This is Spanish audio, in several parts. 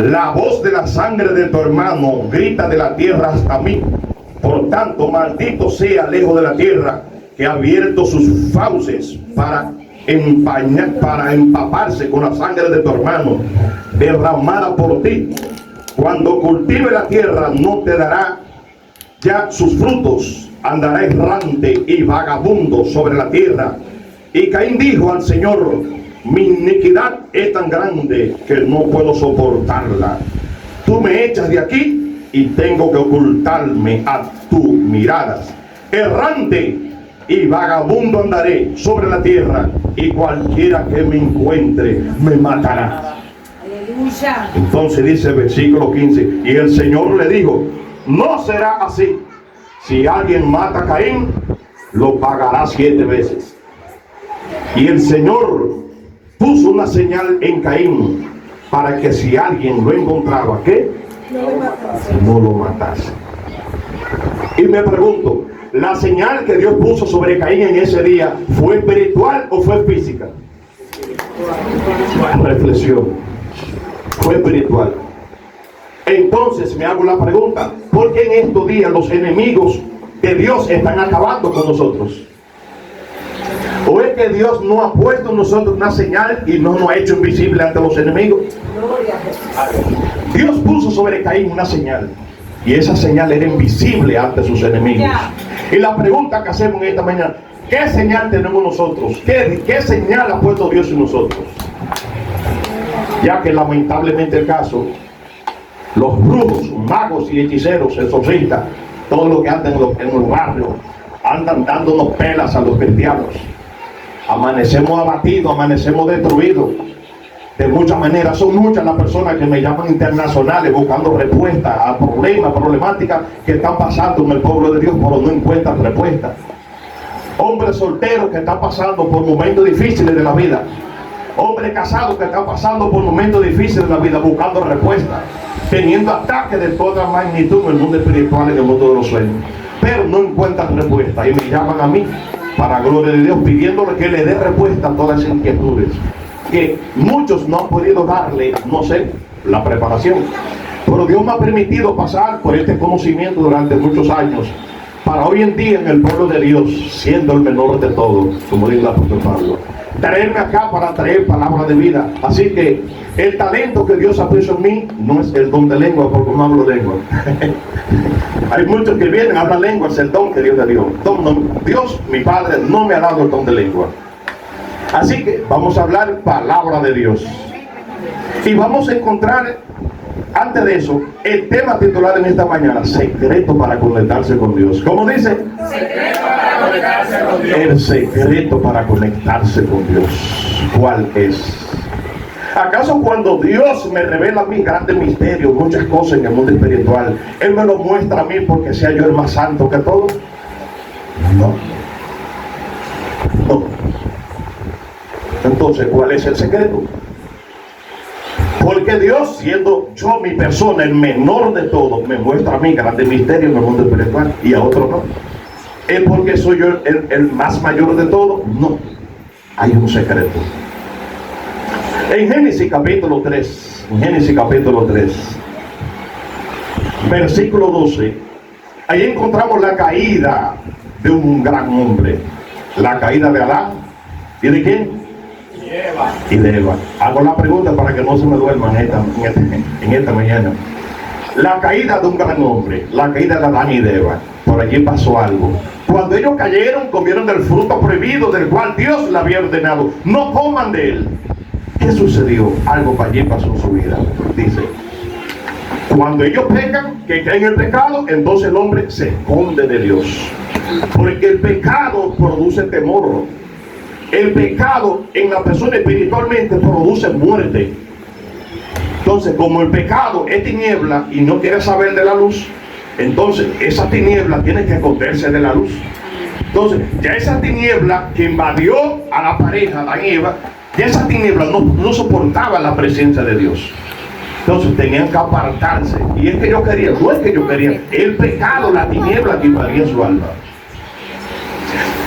La voz de la sangre de tu hermano grita de la tierra hasta mí. Por tanto, maldito sea lejos de la tierra que ha abierto sus fauces para empaparse con la sangre de tu hermano derramada por ti. Cuando cultive la tierra no te dará ya sus frutos, andará errante y vagabundo sobre la tierra. Y Caín dijo al Señor: mi iniquidad es tan grande que no puedo soportarla. Tú me echas de aquí y tengo que ocultarme a tus miradas. Errante y vagabundo andaré sobre la tierra, y cualquiera que me encuentre me matará. Aleluya. Entonces dice el versículo 15: y el Señor le dijo: no será así. Si alguien mata a Caín, lo pagará 7 veces. Y el Señor puso una señal en Caín para que si alguien lo encontraba, ¿qué? No lo matase. Y me pregunto, ¿la señal que Dios puso sobre Caín en ese día fue espiritual o fue física? Reflexión. Fue espiritual. Entonces me hago la pregunta: ¿por qué en estos días los enemigos de Dios están acabando con nosotros? ¿O es que Dios no ha puesto en nosotros una señal y no nos ha hecho invisible ante los enemigos? Dios puso sobre Caín una señal, y esa señal era invisible ante sus enemigos. Y la pregunta que hacemos en esta mañana: ¿qué señal tenemos nosotros? ¿Qué señal ha puesto Dios en nosotros? Ya que lamentablemente el caso, los brujos, magos y hechiceros, exorcistas, todos los que andan en los barrios, andan dándonos pelas a los cristianos. Amanecemos abatidos, amanecemos destruidos. De muchas maneras, son muchas las personas que me llaman internacionales buscando respuestas a problemáticas que están pasando en el pueblo de Dios, pero no encuentran respuestas. Hombres solteros que están pasando por momentos difíciles de la vida. Hombres casados que están pasando por momentos difíciles de la vida, buscando respuestas, teniendo ataques de toda magnitud en el mundo espiritual y en el mundo de los sueños, pero no encuentran respuesta, y me llaman a mí, para gloria de Dios, pidiéndole que le dé respuesta a todas esas inquietudes que muchos no han podido darle, no sé, la preparación. Pero Dios me ha permitido pasar por este conocimiento durante muchos años, para hoy en día en el pueblo de Dios, siendo el menor de todos, como dice el apóstol Pablo, traerme acá para traer palabra de vida. Así que el talento que Dios ha puesto en mí no es el don de lengua, porque no hablo lengua. Hay muchos que vienen a hablar lengua, es el don que Dios le dio. Dios, mi Padre, no me ha dado el don de lengua. Así que vamos a hablar palabra de Dios. Y vamos a encontrar, antes de eso, el tema titular en esta mañana: secreto para conectarse con Dios. ¿Cómo dice? Secreto para conectarse con Dios. El secreto para conectarse con Dios. ¿Cuál es? ¿Acaso cuando Dios me revela a mí grandes misterios, muchas cosas en el mundo espiritual, Él me lo muestra a mí porque sea yo el más santo que todos? No. No. Entonces, ¿cuál es el secreto? Porque Dios, siendo yo mi persona, el menor de todos, me muestra a mí grandes misterios en el mundo espiritual y a otros no. ¿Es porque soy yo el más mayor de todos? No. Hay un secreto. En Génesis capítulo 3, versículo 12, ahí encontramos la caída de un gran hombre. La caída de Adán. ¿Y de quién? Y de Eva. Hago la pregunta para que no se me duerman en esta mañana. La caída de un gran hombre, la caída de Adán y de Eva. Por allí pasó algo. Cuando ellos cayeron, comieron del fruto prohibido, del cual Dios le había ordenado: no coman de él. ¿Qué sucedió? Algo para allí pasó en su vida. Dice: cuando ellos pecan, que caen en el pecado, entonces el hombre se esconde de Dios. Porque el pecado produce temor. El pecado en la persona espiritualmente produce muerte. Entonces, como el pecado es tiniebla y no quiere saber de la luz, entonces esa tiniebla tiene que esconderse de la luz. Entonces, ya esa tiniebla que invadió a la pareja, Adán y Eva, ya esa tiniebla no soportaba la presencia de Dios. Entonces tenían que apartarse. Y es que yo quería, no es que yo quería, el pecado, la tiniebla que invadía su alma.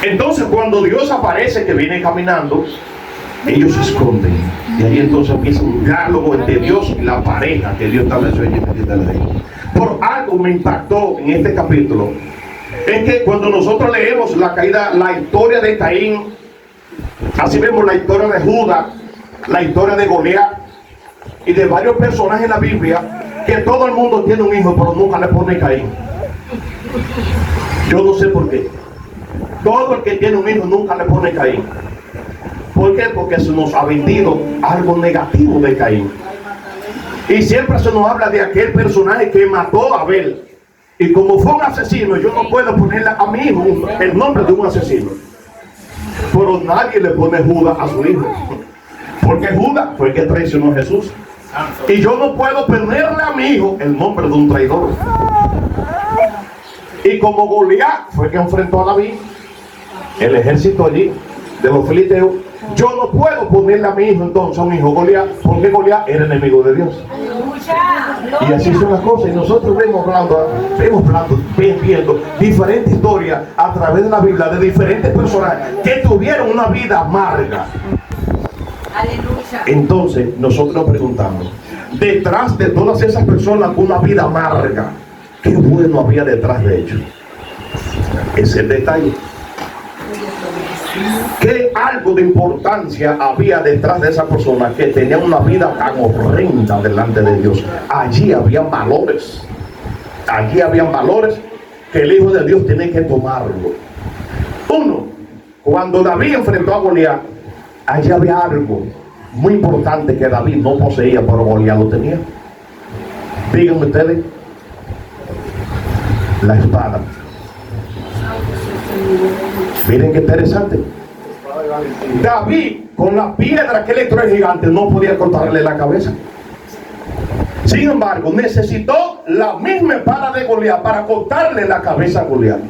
Entonces cuando Dios aparece, que viene caminando, Ellos se esconden. Y ahí entonces empieza un diálogo entre Dios y la pareja que Dios estableció allí. Por algo me impactó en este capítulo. Es que cuando nosotros leemos la caída, la historia de Caín, así vemos la historia de Judas, la historia de Goliat y de varios personajes en la Biblia, que todo el mundo tiene un hijo, pero nunca le pone Caín. Yo no sé por qué. Todo el que tiene un hijo nunca le pone Caín. ¿Por qué? Porque se nos ha vendido algo negativo de Caín. Y siempre se nos habla de aquel personaje que mató a Abel. Y como fue un asesino, yo no puedo ponerle a mi hijo el nombre de un asesino. Pero nadie le pone Judas a su hijo. Porque Judas fue el que traicionó a Jesús. Y yo no puedo ponerle a mi hijo el nombre de un traidor. Y como Goliat fue el que enfrentó a David, el ejército allí de los filisteos, yo no puedo ponerle a mi hijo entonces a un hijo Goliat, porque Goliat era enemigo de Dios. Y así son las cosas. Y nosotros vemos viendo diferentes historias a través de la Biblia de diferentes personajes que tuvieron una vida amarga. Entonces nosotros nos preguntamos, detrás de todas esas personas con una vida amarga, ¿qué bueno había detrás de ellos? Ese es el detalle. ¿Qué algo de importancia había detrás de esa persona que tenía una vida tan horrenda delante de Dios? Allí habían valores. Allí habían valores que el Hijo de Dios tiene que tomarlo. Uno, cuando David enfrentó a Goliat, allí había algo muy importante que David no poseía, pero Goliat lo tenía. Díganme ustedes, la espada. Miren qué interesante. David, con la piedra que le trae el gigante, no podía cortarle la cabeza. Sin embargo, necesitó la misma espada de Goliat para cortarle la cabeza a Goliat.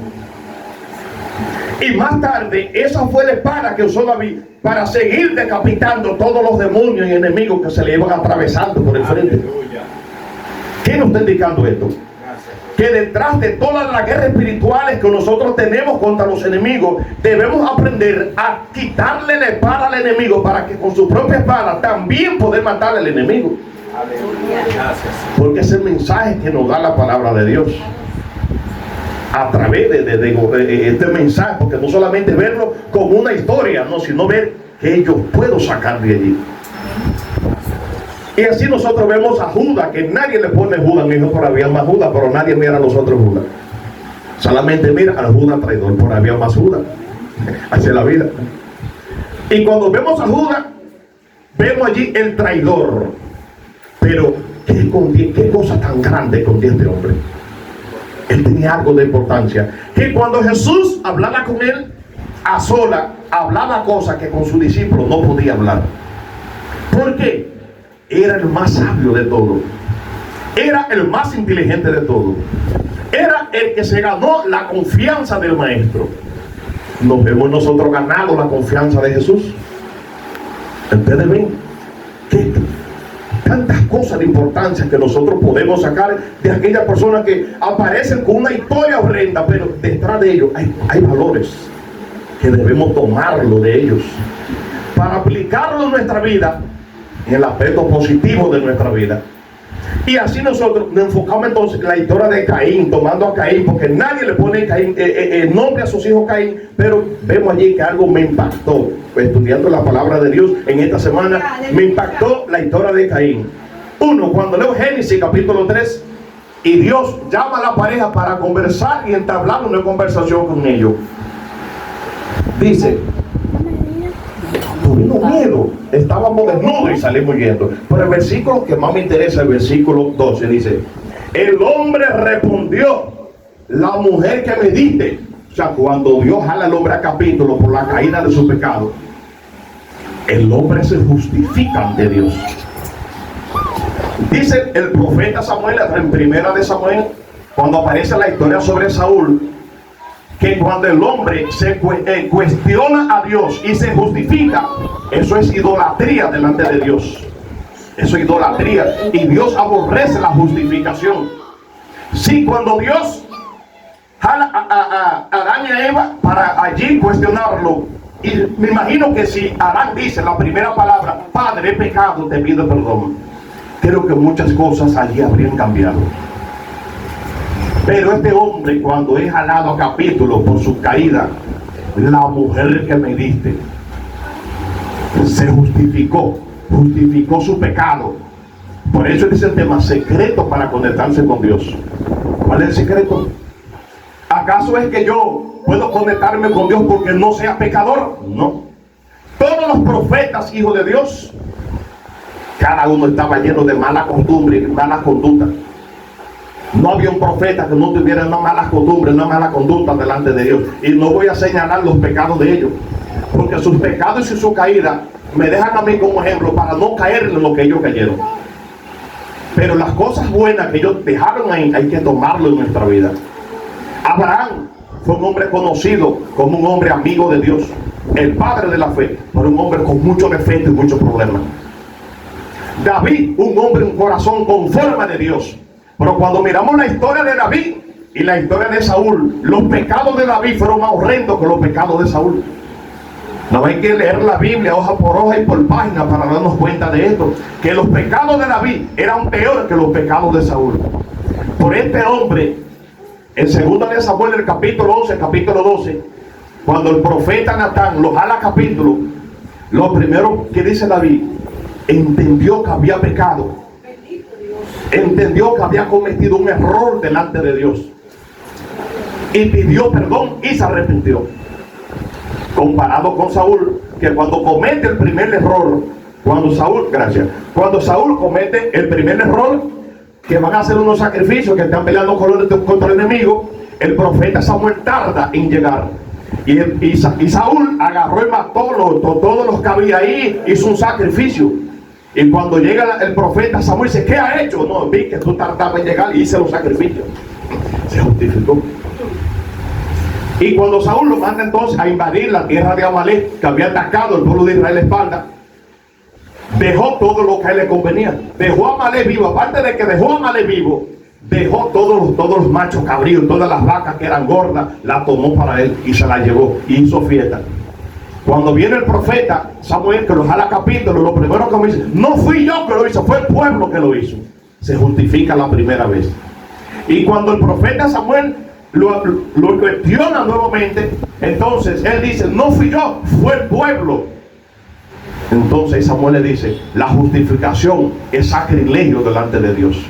Y más tarde, esa fue la espada que usó David para seguir decapitando todos los demonios y enemigos que se le iban atravesando por el frente. ¿Qué nos está indicando esto? Que detrás de todas las guerras espirituales que nosotros tenemos contra los enemigos, debemos aprender a quitarle la espada al enemigo para que con su propia espada también poder matar al enemigo. Porque es el mensaje que nos da la palabra de Dios a través de este mensaje, porque no solamente verlo como una historia, no, sino ver que yo puedo sacar de allí. Y así nosotros vemos a Judas, que nadie le pone Judas, mi hijo, por había más Judas, pero nadie mira a los otros Judas. Solamente mira al Judas traidor, por había más Judas. Así es la vida. Y cuando vemos a Judas, vemos allí el traidor. Pero, ¿qué cosa tan grande contiene este hombre? Él tenía algo de importancia. Que cuando Jesús hablaba con él, a sola, hablaba cosas que con sus discípulos no podía hablar. ¿Por qué? Era el más sabio de todo. Era el más inteligente de todo. Era el que se ganó la confianza del maestro. Nos vemos nosotros ganado la confianza de Jesús. Ustedes ven que tantas cosas de importancia que nosotros podemos sacar de aquellas personas que aparecen con una historia horrenda, pero detrás de ellos hay valores que debemos tomarlo de ellos para aplicarlo en nuestra vida, en el aspecto positivo de nuestra vida. Y así nosotros nos enfocamos entonces en la historia de Caín, tomando a Caín, porque nadie le pone Caín, el nombre a sus hijos Caín, pero vemos allí que algo me impactó, estudiando la palabra de Dios en esta semana, me impactó la historia de Caín. Uno, cuando leo Génesis capítulo 3, y Dios llama a la pareja para conversar y entablar una conversación con ellos. Dice, tuvimos miedo, estábamos desnudos y salimos huyendo. Pero el versículo que más me interesa, el versículo 12, dice: el hombre respondió, la mujer que me diste. O sea, cuando Dios jala al hombre a capítulo por la caída de su pecado, el hombre se justifica ante Dios. Dice el profeta Samuel, en primera de Samuel, cuando aparece la historia sobre Saúl, que cuando el hombre se cuestiona a Dios y se justifica, eso es idolatría delante de Dios. Eso es idolatría. Y Dios aborrece la justificación. Sí, cuando Dios jala a Adán y a Eva para allí cuestionarlo, Y me imagino que si Adán dice la primera palabra, Padre, he pecado, te pido perdón, creo que muchas cosas allí habrían cambiado. Pero este hombre, cuando es jalado a capítulo por su caída, la mujer que me diste, se justificó su pecado. Por eso dice el tema, secreto para conectarse con Dios. ¿Cuál es el secreto? ¿Acaso es que yo puedo conectarme con Dios porque no sea pecador? No. Todos los profetas, hijos de Dios, cada uno estaba lleno de mala costumbre y mala conducta. No había un profeta que no tuviera una mala costumbre, una mala conducta delante de Dios. Y no voy a señalar los pecados de ellos, porque sus pecados y su caída me dejan a mí como ejemplo para no caer en lo que ellos cayeron. Pero las cosas buenas que ellos dejaron ahí, hay que tomarlo en nuestra vida. Abraham fue un hombre conocido como un hombre amigo de Dios, el padre de la fe, pero un hombre con muchos defectos y muchos problemas. David, un hombre, un corazón conforme de Dios. Pero cuando miramos la historia de David y la historia de Saúl, los pecados de David fueron más horrendos que los pecados de Saúl. No hay que leer la Biblia hoja por hoja y por página para darnos cuenta de esto, que los pecados de David eran peores que los pecados de Saúl. Por este hombre, en 2 de Samuel, el capítulo 11, capítulo 12, cuando el profeta Natán lo jala capítulo, lo primero que dice David, entendió que había pecado, entendió que había cometido un error delante de Dios y pidió perdón y se arrepintió. Comparado con Saúl, que cuando comete el primer error, cuando Saúl comete el primer error, que van a hacer unos sacrificios, que están peleando contra el enemigo, el profeta Samuel tarda en llegar. Y Saúl agarró y mató todos los que había ahí, hizo un sacrificio. Y cuando llega el profeta Samuel dice, ¿qué ha hecho? No, vi que tú tardabas en llegar y hice los sacrificios. Se justificó. Y cuando Saúl lo manda entonces a invadir la tierra de Amalek, que había atacado el pueblo de Israel a la espalda, dejó todo lo que a él le convenía. Dejó a Amalek vivo. Aparte de que dejó a Amalek vivo, dejó todos los machos cabríos, todas las vacas que eran gordas, la tomó para él y se la llevó y hizo fiesta. Cuando viene el profeta Samuel, que lo jala capítulo, lo primero que me dice, no fui yo que lo hizo, fue el pueblo que lo hizo. Se justifica la primera vez. Y cuando el profeta Samuel lo cuestiona nuevamente, entonces él dice, no fui yo, fue el pueblo. Entonces Samuel le dice, la justificación es sacrilegio delante de Dios.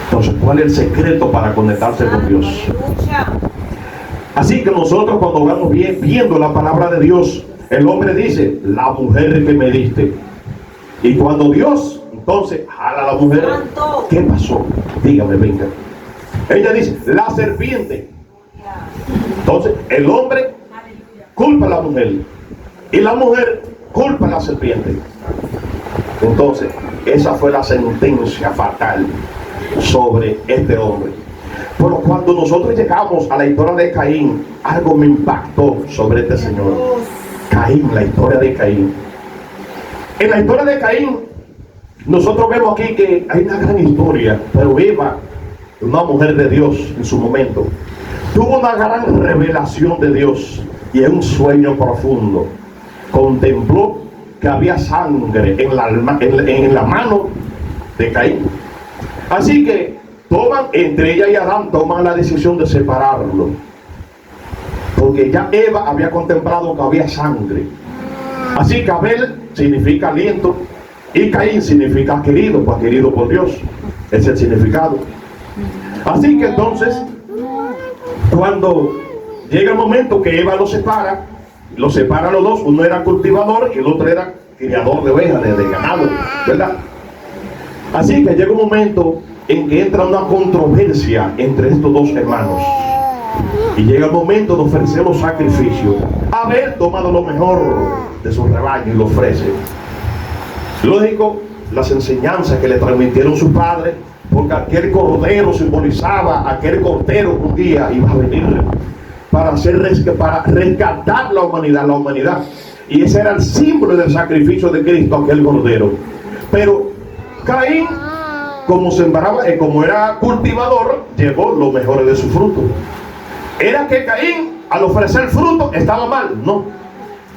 Entonces, ¿cuál es el secreto para conectarse con Dios? Así que nosotros cuando vamos viendo la palabra de Dios, el hombre dice, la mujer que me diste. Y cuando Dios, entonces, jala a la mujer, ¿qué pasó? Dígame, venga. Ella dice, la serpiente. Entonces, el hombre culpa a la mujer. Y la mujer culpa a la serpiente. Entonces, esa fue la sentencia fatal sobre este hombre. Pero cuando nosotros llegamos a la historia de Caín, algo me impactó sobre este señor. Caín, la historia de Caín. En la historia de Caín, nosotros vemos aquí que hay una gran historia, pero Eva, una mujer de Dios en su momento, tuvo una gran revelación de Dios y en un sueño profundo contempló que había sangre en la mano de Caín. Así que entre ella y Adán toman la decisión de separarlo, porque ya Eva había contemplado que había sangre. Así que Abel significa aliento y Caín significa querido, pues querido por Dios, es el significado. Así que entonces, cuando llega el momento que Eva los separa los dos, uno era cultivador y el otro era criador de ovejas, de ganado, ¿verdad? Así que llega un momento en que entra una controversia entre estos dos hermanos. Y llega el momento de ofrecer los sacrificios. Abel toma lo mejor de su rebaño y lo ofrece. Lógico, las enseñanzas que le transmitieron sus padres, porque aquel cordero simbolizaba, aquel cordero un día iba a venir para rescatar la humanidad. Y ese era el símbolo del sacrificio de Cristo, aquel cordero. Pero Caín, como sembraba, como era cultivador, llevó lo mejor de su fruto. ¿Era que Caín al ofrecer fruto estaba mal? No.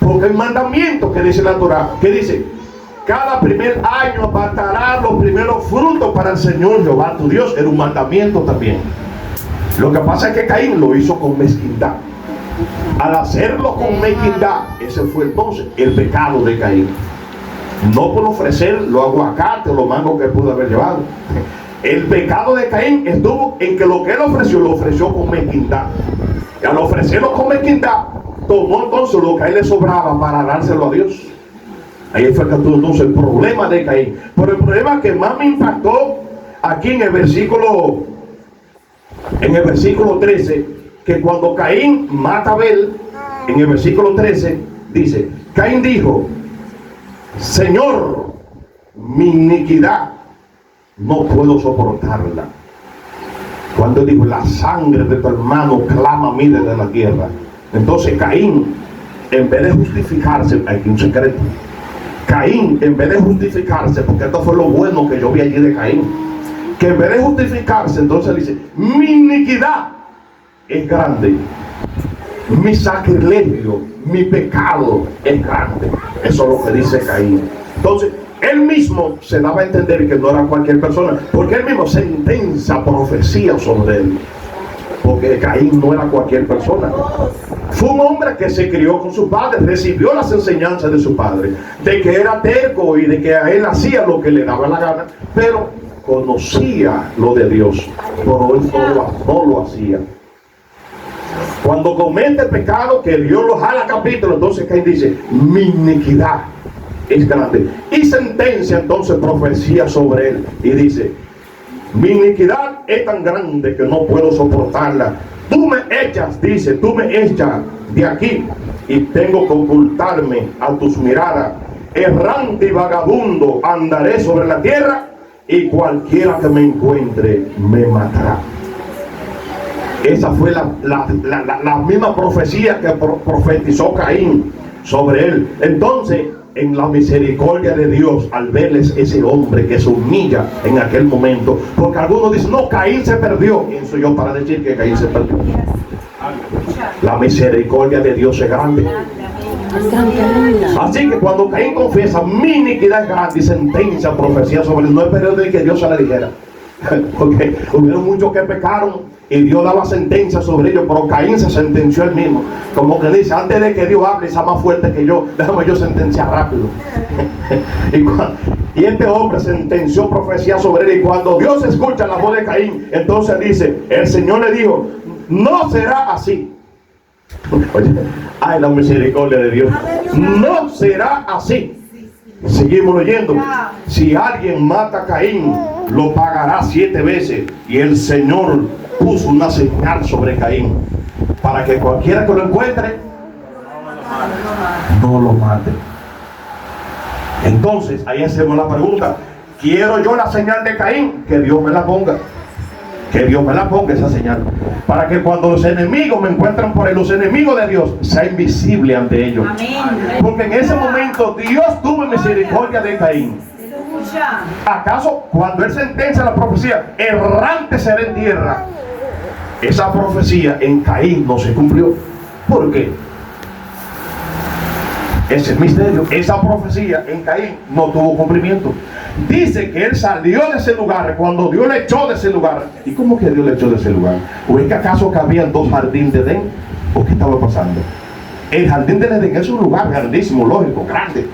Porque hay mandamientos que dice la Torah, que dice: cada primer año apartarás los primeros frutos para el Señor Jehová tu Dios. Era un mandamiento también. Lo que pasa es que Caín lo hizo con mezquindad. Al hacerlo con mezquindad, ese fue entonces el pecado de Caín. No por ofrecer los aguacates o los mangos que pudo haber llevado. El pecado de Caín estuvo en que lo que él ofreció, lo ofreció con mezquindad. Y al ofrecerlo con mezquindad, tomó entonces lo que a él le sobraba para dárselo a Dios. Ahí fue que tuvo entonces el problema de Caín. Pero el problema que más me impactó aquí en el versículo 13, que cuando Caín mata a Abel, en el versículo 13 dice: Caín dijo: Señor, mi iniquidad no puedo soportarla. Cuando dijo: la sangre de tu hermano clama a mí desde la tierra. Entonces Caín, en vez de justificarse, hay un secreto. Caín, en vez de justificarse, porque esto fue lo bueno que yo vi allí de Caín, que en vez de justificarse, entonces dice: mi iniquidad es grande, mi sacrilegio, mi pecado es grande. Eso es lo que dice Caín. Entonces él mismo se daba a entender que no era cualquier persona, porque él mismo sentencia profecía sobre él, porque Caín no era cualquier persona. Fue un hombre que se crió con su padre, recibió las enseñanzas de su padre, de que era terco y de que a él hacía lo que le daba la gana, pero conocía lo de Dios, pero él no lo hacía. Cuando comete pecado, que Dios lo jala capítulo, entonces Caín dice: mi iniquidad es grande, y sentencia entonces profecía sobre él y dice: mi iniquidad es tan grande que no puedo soportarla. Tú me echas, dice, tú me echas de aquí y tengo que ocultarme a tus miradas. Errante y vagabundo andaré sobre la tierra, y cualquiera que me encuentre me matará. Esa fue la misma profecía que profetizó Caín sobre él. Entonces, en la misericordia de Dios, al verles ese hombre que se humilla en aquel momento, porque algunos dicen: no, Caín se perdió. ¿Quién soy yo para decir que Caín se perdió? La misericordia de Dios es grande. Así que cuando Caín confiesa: mi iniquidad es grande, y sentencia profecía sobre él, no esperó de que Dios se le dijera, porque hubieron muchos que pecaron y Dios daba sentencia sobre ellos, pero Caín se sentenció él mismo, como que dice: antes de que Dios hable, sea más fuerte que yo, déjame yo sentenciar rápido. Y este hombre sentenció profecía sobre él, y cuando Dios escucha la voz de Caín, entonces dice: el Señor le dijo: no será así. Oye, ay, la misericordia de Dios. No será así. Seguimos leyendo: si alguien mata a Caín, lo pagará 7 veces. Y el Señor puso una señal sobre Caín, para que cualquiera que lo encuentre no lo mate. Entonces ahí hacemos la pregunta: ¿quiero yo la señal de Caín? Que Dios me la ponga. Que Dios me la ponga esa señal, para que cuando los enemigos me encuentren por ahí, los enemigos de Dios, sea invisible ante ellos. Porque en ese momento Dios tuvo misericordia de Caín. ¿Acaso cuando él sentencia la profecía: errante será en tierra, esa profecía en Caín no se cumplió? ¿Por qué? Ese es el misterio. Esa profecía en Caín no tuvo cumplimiento. Dice que él salió de ese lugar cuando Dios le echó de ese lugar. ¿Y cómo que Dios le echó de ese lugar? ¿O es que acaso cabían 2 jardines de Edén? ¿O qué estaba pasando? El jardín de Edén es un lugar grandísimo, lógico, grande.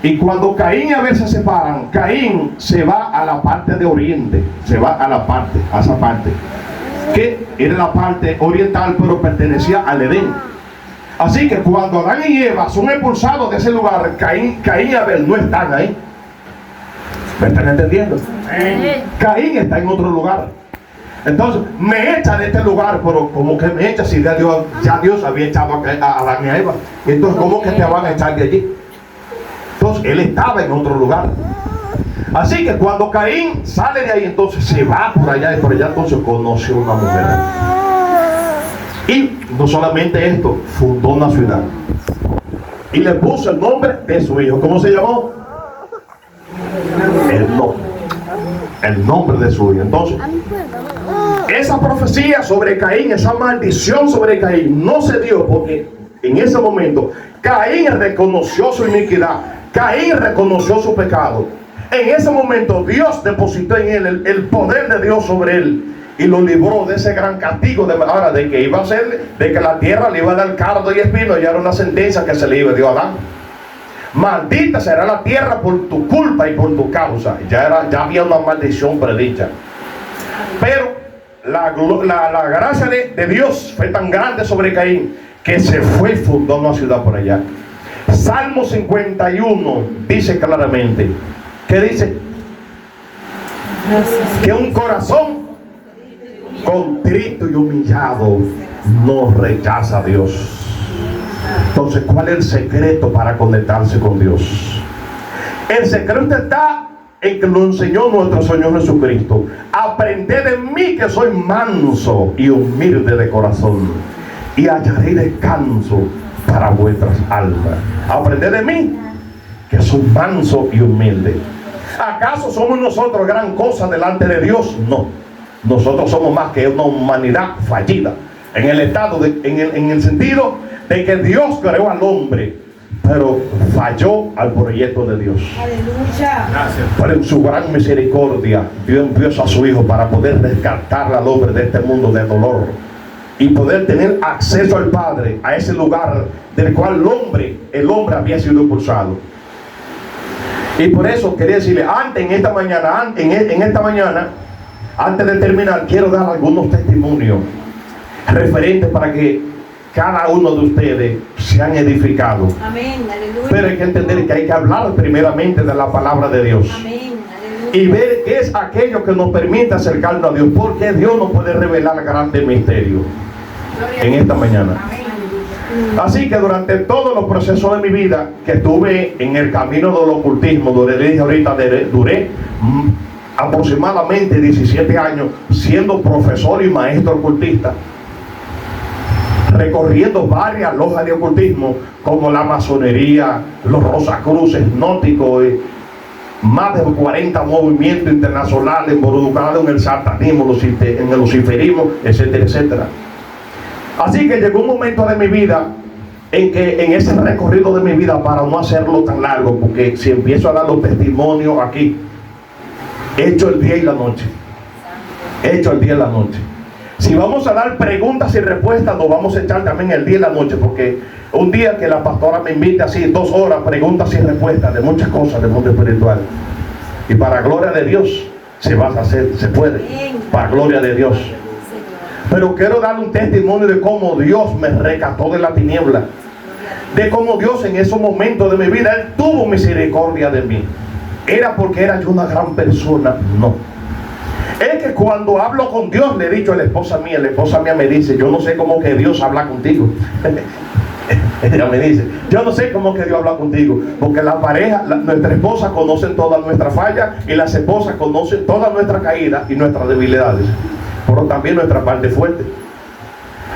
Y cuando Caín y Abel se separan, Caín se va a la parte de oriente, se va a esa parte, que era la parte oriental, pero pertenecía al Edén. Así que cuando Adán y Eva son expulsados de ese lugar, Caín y Abel no están ahí. ¿Me están entendiendo? Caín está en otro lugar. Entonces me echa de este lugar, pero como que me echa si ya Dios había echado a Adán y a Eva. Entonces, ¿cómo que te van a echar de allí? Entonces él estaba en otro lugar. Así que cuando Caín sale de ahí, entonces se va por allá, y por allá entonces conoció una mujer. Y no solamente esto, fundó una ciudad y le puso el nombre de su hijo. ¿Cómo se llamó? El nombre de su hijo. Entonces, esa profecía sobre Caín, esa maldición sobre Caín, no se dio porque en ese momento, Caín reconoció su iniquidad, Caín reconoció su pecado. En ese momento Dios depositó en él el poder de Dios sobre él y lo libró de ese gran castigo ahora de que iba a ser, de que la tierra le iba a dar cardo y espino. Ya era una sentencia que se le dio a Adán. Maldita será la tierra por tu culpa y por tu causa. Ya había una maldición predicha. Pero la gracia de Dios fue tan grande sobre Caín que se fue y fundó una ciudad por allá. Salmo 51 dice claramente, ¿qué dice? Que un corazón contrito y humillado no rechaza a Dios. Entonces, ¿cuál es el secreto para conectarse con Dios? El secreto está en que lo enseñó nuestro Señor Jesucristo. Aprended de mí que soy manso y humilde de corazón, y hallaré descanso para vuestras almas. Aprended de mí que soy manso y humilde. ¿Acaso somos nosotros gran cosa delante de Dios? No. Nosotros somos más que una humanidad fallida, en el estado en el sentido de que Dios creó al hombre, pero falló al proyecto de Dios. Aleluya. Gracias. Pero en su gran misericordia Dios envió a su Hijo para poder rescatar al hombre de este mundo de dolor y poder tener acceso al Padre, a ese lugar del cual el hombre había sido impulsado. Y por eso quería decirle, en esta mañana, antes de terminar, quiero dar algunos testimonios referentes para que cada uno de ustedes sean edificados. Amén. Aleluya. Pero hay que entender que hay que hablar primeramente de la palabra de Dios. Amén. Aleluya. Y ver qué es aquello que nos permite acercarnos a Dios, porque Dios nos puede revelar grandes misterios en esta mañana. Amén. Así que durante todos los procesos de mi vida que estuve en el camino del ocultismo, donde le dije ahorita, duré aproximadamente 17 años siendo profesor y maestro ocultista, recorriendo varias lojas de ocultismo como la masonería, los rosacruces gnósticos, más de 40 movimientos internacionales involucrados en el satanismo, en el luciferismo, etcétera, etcétera. Así que llegó un momento de mi vida en que en ese recorrido de mi vida, para no hacerlo tan largo, porque si empiezo a dar los testimonios aquí, he hecho el día y la noche. Si vamos a dar preguntas y respuestas, nos vamos a echar también el día y la noche, porque un día que la pastora me invite así 2 horas, preguntas y respuestas de muchas cosas del mundo espiritual, y para gloria de Dios se va a hacer, se puede, para gloria de Dios. Pero quiero dar un testimonio de cómo Dios me rescató de la tiniebla, de cómo Dios en esos momentos de mi vida, Él tuvo misericordia de mí. ¿Era porque era yo una gran persona? No. Es que cuando hablo con Dios, le he dicho a la esposa mía me dice, yo no sé cómo que Dios habla contigo. Ella me dice, yo no sé cómo que Dios habla contigo, porque la pareja, nuestra esposa conocen todas nuestras fallas, y las esposas conocen todas nuestras caídas y nuestras debilidades, pero también nuestra parte fuerte.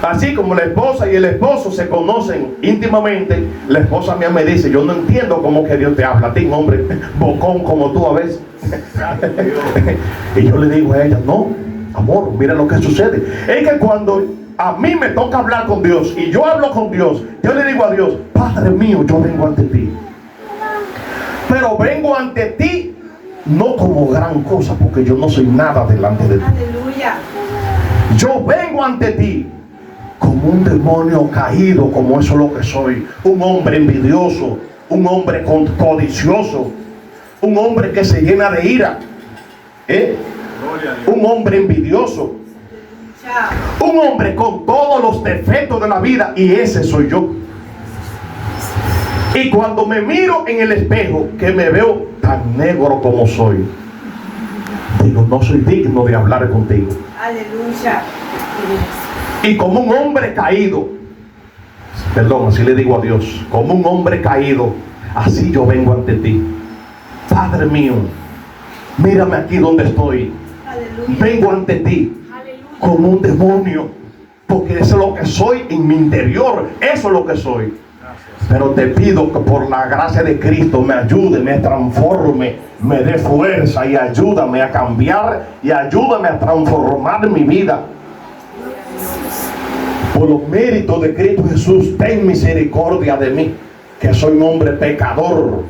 Así como la esposa y el esposo se conocen íntimamente, la esposa mía me dice, yo no entiendo cómo que Dios te habla a ti, hombre bocón como tú a veces. Y yo le digo a ella, no, amor, mira lo que sucede. Es que cuando a mí me toca hablar con Dios y yo hablo con Dios, yo le digo a Dios, Padre mío, yo vengo ante ti. Pero vengo ante ti no como gran cosa, porque yo no soy nada delante de ti. Aleluya. Yo vengo ante ti como un demonio caído, como eso es lo que soy. Un hombre envidioso, un hombre codicioso, un hombre que se llena de ira, un hombre envidioso, un hombre con todos los defectos de la vida, y ese soy yo. Y cuando me miro en el espejo, que me veo tan negro como soy, digo, no soy digno de hablar contigo. Aleluya. Y como un hombre caído, perdón, así le digo a Dios, como un hombre caído, así yo vengo ante ti. Padre mío, mírame aquí donde estoy. Aleluya. Vengo ante ti como un demonio, porque eso es lo que soy en mi interior, eso es lo que soy. Pero te pido que por la gracia de Cristo me ayude, me transforme, me dé fuerza y ayúdame a cambiar y ayúdame a transformar mi vida. por los méritos de Cristo Jesús, ten misericordia de mí, que soy un hombre pecador.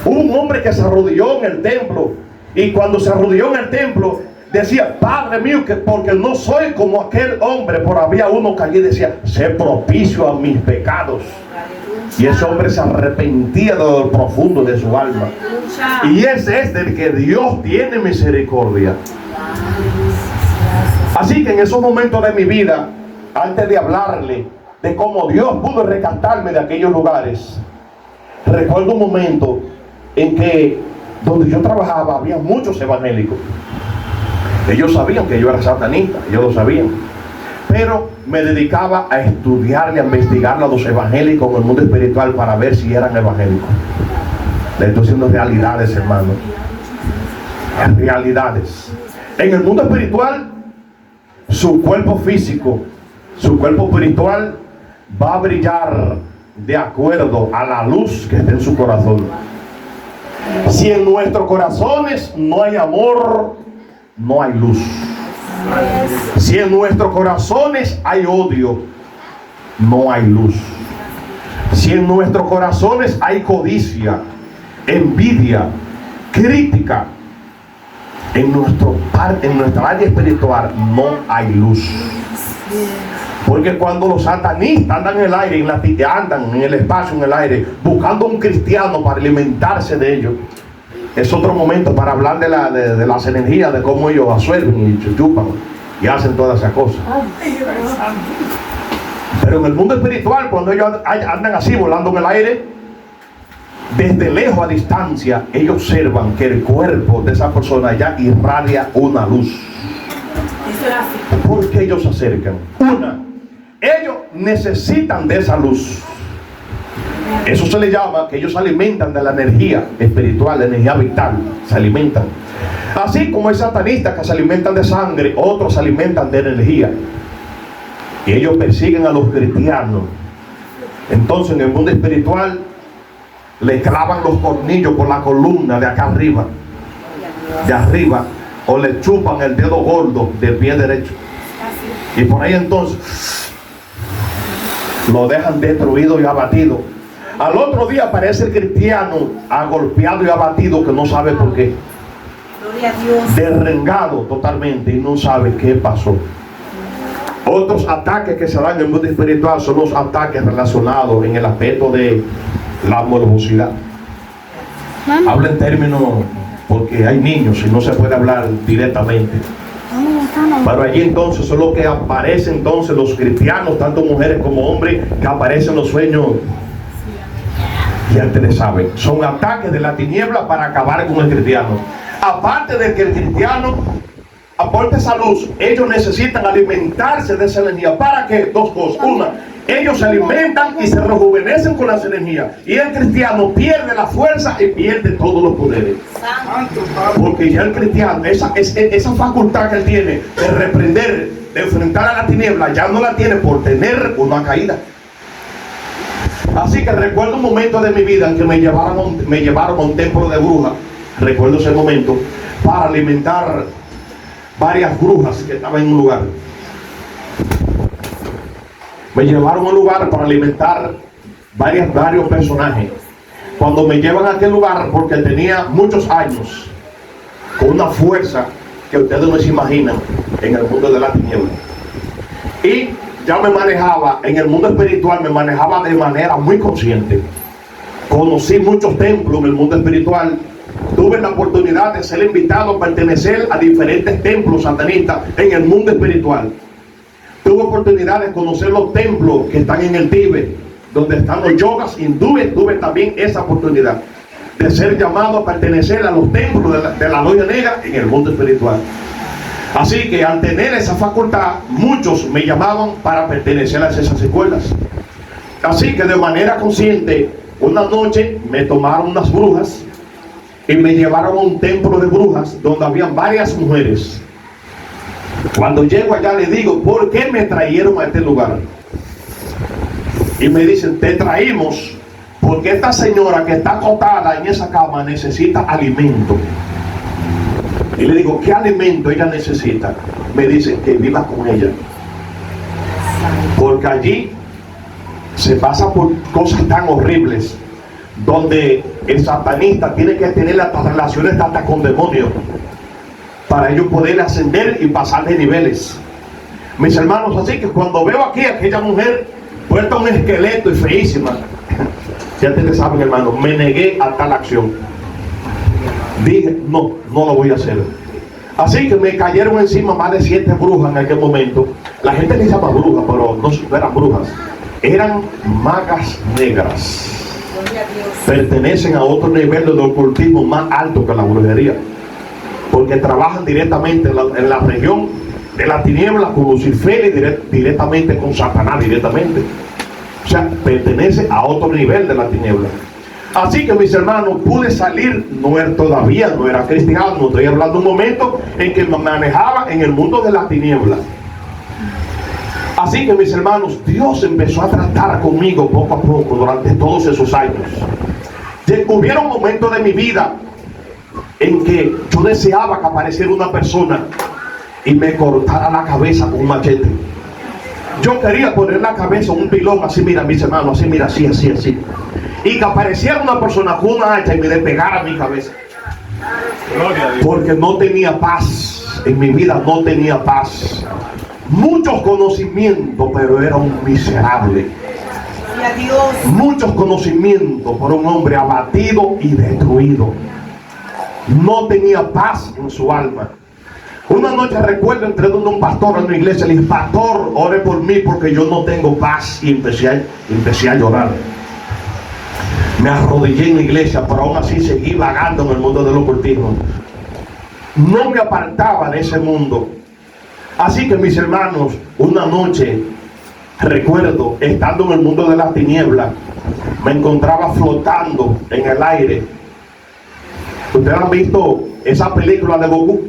Un hombre que se arrodilló en el templo, y cuando se arrodilló en el templo decía: Padre mío, que porque no soy como aquel hombre. Por había uno que allí decía: sé propicio a mis pecados. Y ese hombre se arrepentía de lo profundo de su alma. Y ese es del que Dios tiene misericordia. Así que en esos momentos de mi vida, antes de hablarle de cómo Dios pudo rescatarme de aquellos lugares, recuerdo un momento en que donde yo trabajaba había muchos evangélicos. Ellos sabían que yo era satanista, ellos lo sabían, pero me dedicaba a estudiar y a investigar a los evangélicos en el mundo espiritual para ver si eran evangélicos. Le estoy diciendo realidades, hermano, realidades. En el mundo espiritual, su cuerpo físico, su cuerpo espiritual va a brillar de acuerdo a la luz que está en su corazón. Si en nuestros corazones no hay amor, no hay luz. Si en nuestros corazones hay odio, no hay luz. Si en nuestros corazones hay codicia, envidia, crítica, en nuestra área espiritual no hay luz. Porque cuando los satanistas andan en el aire, andan en el espacio, en el aire, buscando un cristiano para alimentarse de ellos, es otro momento para hablar de las energías, de cómo ellos absorben y chupan y hacen todas esas cosas. Pero en el mundo espiritual, cuando ellos andan así volando en el aire, desde lejos a distancia, ellos observan que el cuerpo de esa persona ya irradia una luz. ¿Por qué ellos se acercan? Ellos necesitan de esa luz. Eso se le llama que ellos se alimentan de la energía espiritual, la energía vital, se alimentan. Así como hay satanistas que se alimentan de sangre, otros se alimentan de energía. Y ellos persiguen a los cristianos. Entonces en el mundo espiritual le clavan los tornillos por la columna de acá arriba, o le chupan el dedo gordo del pie derecho. Y por ahí entonces lo dejan destruido y abatido. Al otro día aparece el cristiano agolpeado y abatido, que no sabe por qué, derrengado totalmente, y no sabe qué pasó. Otros ataques que se dan en el mundo espiritual son los ataques relacionados en el aspecto de la morbosidad. Hablo en términos, porque hay niños y no se puede hablar directamente. Pero allí entonces son los que aparecen entonces los cristianos, tanto mujeres como hombres, que aparecen los sueños. Ya ustedes saben, son ataques de la tiniebla para acabar con el cristiano. Aparte de que el cristiano aporte esa luz, ellos necesitan alimentarse de esa energía. ¿Para qué? Dos cosas. Una, ellos se alimentan y se rejuvenecen con las energías, y el cristiano pierde la fuerza y pierde todos los poderes. Porque ya el cristiano, esa facultad que él tiene de reprender, de enfrentar a la tiniebla, ya no la tiene por tener una caída. Así que recuerdo un momento de mi vida en que me llevaron a un templo de brujas. Recuerdo ese momento para alimentar varias brujas que estaban en un lugar. Me llevaron a un lugar para alimentar varios personajes. Cuando me llevan a aquel lugar, porque tenía muchos años con una fuerza que ustedes no se imaginan en el mundo de la tiniebla, y ya me manejaba en el mundo espiritual, me manejaba de manera muy consciente. Conocí muchos templos en el mundo espiritual. Tuve la oportunidad de ser invitado a pertenecer a diferentes templos satanistas en el mundo espiritual. Tuve oportunidad de conocer los templos que están en el Tíbet, donde están los yogas hindúes. Tuve también esa oportunidad de ser llamado a pertenecer a los templos de la logia negra en el mundo espiritual. Así que al tener esa facultad, muchos me llamaban para pertenecer a esas escuelas. Así que de manera consciente, una noche me tomaron unas brujas y me llevaron a un templo de brujas donde habían varias mujeres. Cuando llego allá le digo: ¿por qué me trajeron a este lugar? Y me dicen: te traímos porque esta señora que está acostada en esa cama necesita alimento. Y le digo: ¿qué alimento ella necesita? Me dicen: que viva con ella. Porque allí se pasa por cosas tan horribles, donde el satanista tiene que tener estas relaciones hasta con demonios para ellos poder ascender y pasar de niveles. Mis hermanos, así que cuando veo aquí a aquella mujer puesta un esqueleto y feísima, ya ustedes saben, hermano, me negué a tal acción. Dije, no lo voy a hacer. Así que me cayeron encima más de 7 brujas en aquel momento. La gente les llama brujas, pero no eran brujas, eran magas negras. Pertenecen a otro nivel de ocultismo más alto que la brujería, porque trabajan directamente en la región de la tiniebla con Lucifer y directamente con Satanás directamente. O sea, pertenece a otro nivel de la tiniebla. Así que, mis hermanos, pude salir, todavía no era cristiano, no estoy hablando de un momento en que me manejaba en el mundo de la tiniebla. Así que, mis hermanos, Dios empezó a tratar conmigo poco a poco durante todos esos años. Hubieron momentos de mi vida en que yo deseaba que apareciera una persona y me cortara la cabeza con un machete. Yo quería poner la cabeza en un pilón, así, mira, mis hermanos, así, mira, así, así, así. Y que apareciera una persona con una hacha y me le pegara mi cabeza. Porque no tenía paz. En mi vida no tenía paz. Muchos conocimientos, pero era un miserable. Muchos conocimientos, pero un hombre abatido y destruido. No tenía paz en su alma. Una noche recuerdo, entré donde un pastor en una iglesia, le dije, pastor, ore por mí porque yo no tengo paz. Y empecé a llorar. Me arrodillé en la iglesia, pero aún así seguí vagando en el mundo del ocultismo. No me apartaba de ese mundo. Así que, mis hermanos, una noche recuerdo, estando en el mundo de las tinieblas, me encontraba flotando en el aire. ¿Ustedes han visto esa película de Goku?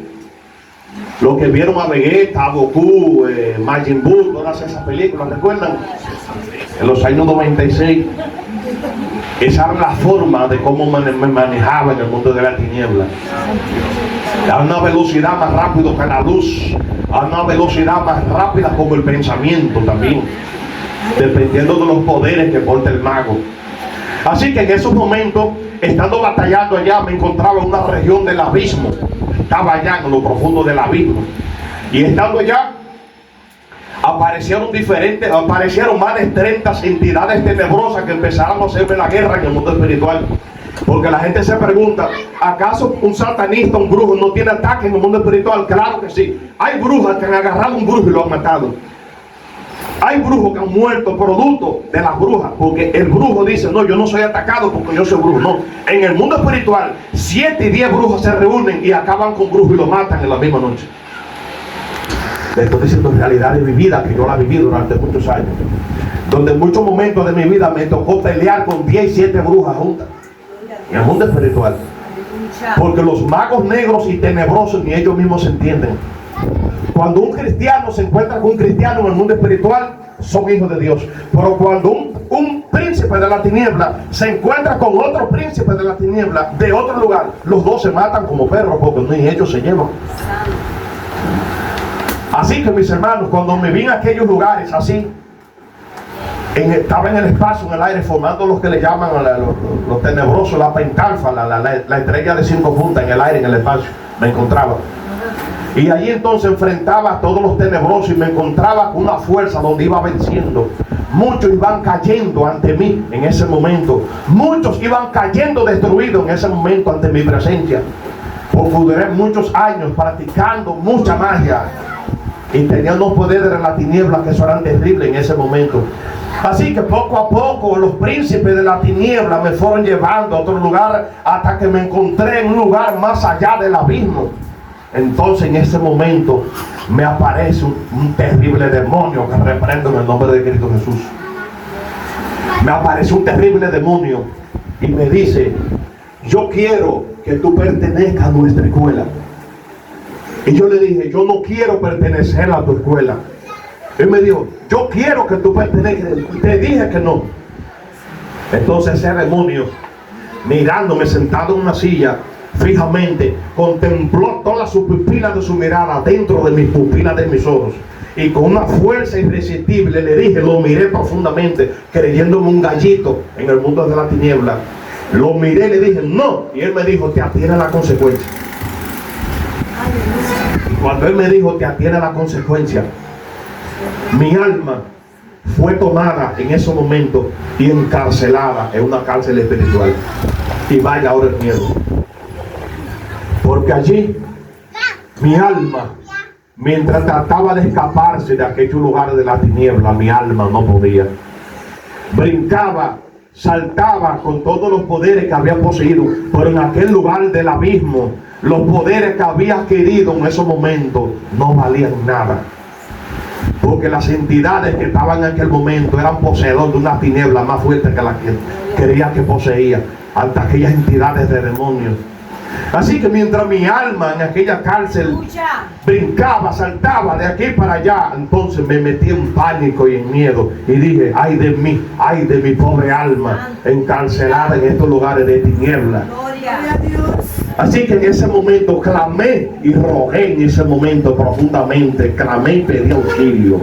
Los que vieron a Vegeta, a Goku, Majin Buu, todas esas películas, ¿recuerdan? En los años 96. Esa era la forma de cómo me manejaba en el mundo de la tiniebla. A una velocidad más rápida que la luz, a una velocidad más rápida como el pensamiento también, dependiendo de los poderes que porta el mago. Así que en esos momentos, estando batallando allá, me encontraba en una región del abismo. Estaba allá en lo profundo del abismo. Y estando allá, aparecieron más de 30 entidades tenebrosas que empezaron a hacerme la guerra en el mundo espiritual. Porque la gente se pregunta, ¿acaso un satanista, un brujo no tiene ataque en el mundo espiritual? Claro que sí. Hay brujas que han agarrado a un brujo y lo han matado. Hay brujos que han muerto producto de las brujas, porque el brujo dice, no, yo no soy atacado porque yo soy brujo. No, en el mundo espiritual 7 y 10 brujos se reúnen y acaban con brujo y lo matan en la misma noche. Le estoy diciendo realidad de mi vida, que yo la viví durante muchos años, donde en muchos momentos de mi vida me tocó pelear con 10 y 7 brujas juntas en el mundo espiritual, porque los magos negros y tenebrosos ni ellos mismos se entienden. Cuando un cristiano se encuentra con un cristiano en el mundo espiritual, son hijos de Dios. Pero cuando un príncipe de la tiniebla se encuentra con otro príncipe de la tiniebla de otro lugar, los dos se matan como perros porque ni ellos se llevan. Así que, mis hermanos, cuando me vi en aquellos lugares así, estaba en el espacio, en el aire, formando los que le llaman los tenebrosos, la pentalfa, la estrella de 5 puntas en el aire, en el espacio, me encontraba. Y allí entonces enfrentaba a todos los tenebrosos y me encontraba con una fuerza donde iba venciendo. Muchos iban cayendo ante mí en ese momento. Muchos iban cayendo destruidos en ese momento ante mi presencia. Porque duré muchos años practicando mucha magia y tenía unos poderes de la tiniebla que eso eran terribles en ese momento. Así que poco a poco los príncipes de la tiniebla me fueron llevando a otro lugar hasta que me encontré en un lugar más allá del abismo. Entonces en ese momento me aparece un terrible demonio que reprendo en el nombre de Cristo Jesús. Me aparece un terrible demonio y me dice, yo quiero que tú pertenezcas a nuestra escuela. Y yo le dije, yo no quiero pertenecer a tu escuela. Él me dijo, yo quiero que tú pertenezcas. Te dije que no. Entonces ese demonio, mirándome sentado en una silla, fijamente, contempló todas sus pupilas de su mirada dentro de mis pupilas de mis ojos y con una fuerza irresistible le dije, lo miré profundamente, creyéndome un gallito en el mundo de la tiniebla. Lo miré y le dije, no. Y él me dijo, te atiene a la consecuencia. Cuando él me dijo, te atiene a la consecuencia, mi alma fue tomada en ese momento y encarcelada en una cárcel espiritual. Y vaya ahora el miedo. Porque allí, mi alma, mientras trataba de escaparse de aquellos lugares de la tiniebla, mi alma no podía. Brincaba, saltaba con todos los poderes que había poseído, pero en aquel lugar del abismo, los poderes que había adquirido en esos momentos no valían nada. Porque las entidades que estaban en aquel momento eran poseedores de una tiniebla más fuerte que la que creía que poseía, ante aquellas entidades de demonios. Así que mientras mi alma en aquella cárcel brincaba, saltaba de aquí para allá, entonces me metí en pánico y en miedo y dije, ay de mi pobre alma encarcelada en estos lugares de tiniebla. Así que en ese momento clamé y rogué en ese momento profundamente, clamé y pedí auxilio.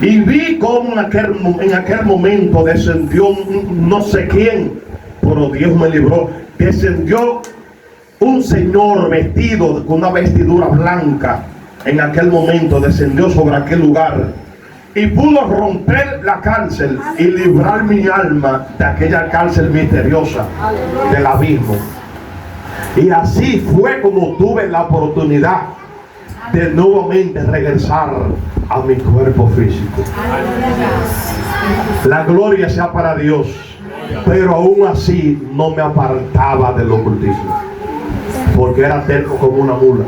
Y vi como en aquel momento descendió no sé quién, pero Dios me libró, descendió un señor vestido con una vestidura blanca. En aquel momento descendió sobre aquel lugar y pudo romper la cárcel y librar mi alma de aquella cárcel misteriosa del abismo. Y así fue como tuve la oportunidad de nuevamente regresar a mi cuerpo físico. La gloria sea para Dios, pero aún así no me apartaba del ocultismo, porque era terco como una mula.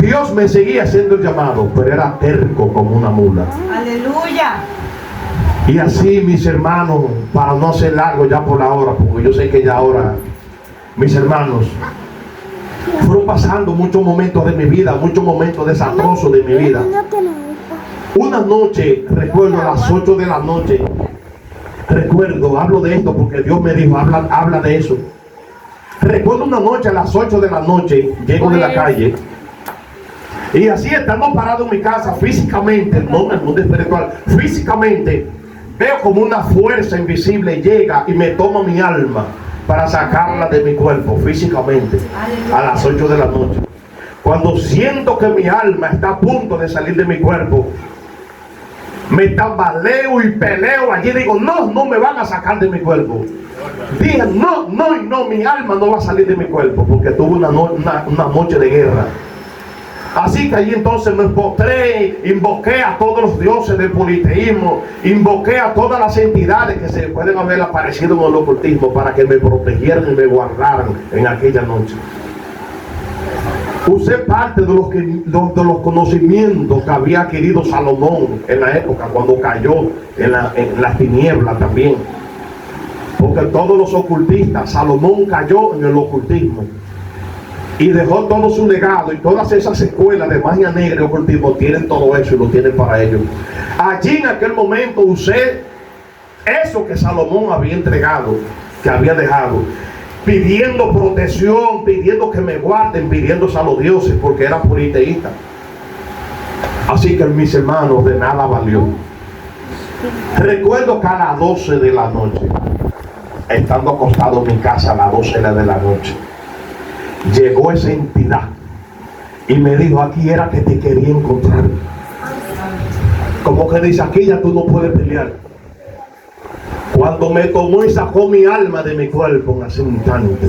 Dios me seguía haciendo el llamado, pero era terco como una mula. Aleluya. Y así, mis hermanos, para no ser largo ya por la hora, porque yo sé que ya ahora, mis hermanos, fueron pasando muchos momentos de mi vida, muchos momentos desastrosos de mi vida. Una noche, recuerdo a las 8 de la noche, hablo de esto porque Dios me dijo, habla de eso. Recuerdo una noche a las 8 de la noche, llego de la calle, y así estando parado en mi casa físicamente, no en el mundo espiritual, físicamente, veo como una fuerza invisible llega y me toma mi alma para sacarla de mi cuerpo físicamente a las 8 de la noche. Cuando siento que mi alma está a punto de salir de mi cuerpo, me tambaleo y peleo allí, digo, no me van a sacar de mi cuerpo. Dije, no, mi alma no va a salir de mi cuerpo, porque tuve una noche de guerra. Así que allí entonces me postré, invoqué a todos los dioses del politeísmo, invoqué a todas las entidades que se pueden haber aparecido en el ocultismo para que me protegieran y me guardaran en aquella noche. Usé parte de los conocimientos que había adquirido Salomón en la época, cuando cayó en las tinieblas también. Porque todos los ocultistas, Salomón cayó en el ocultismo y dejó todo su legado, y todas esas escuelas de magia negra y ocultismo tienen todo eso y lo tienen para ellos. Allí en aquel momento usé eso que Salomón había entregado, que había dejado, pidiendo protección, pidiendo que me guarden, pidiéndose a los dioses, porque era politeísta. Así que, mis hermanos, de nada valió. Recuerdo que a las 12 de la noche, estando acostado en mi casa a las 12 de la noche, llegó esa entidad y me dijo, aquí era que te quería encontrar. Como que dice, aquí ya tú no puedes pelear. Cuando me tomó y sacó mi alma de mi cuerpo en ese instante,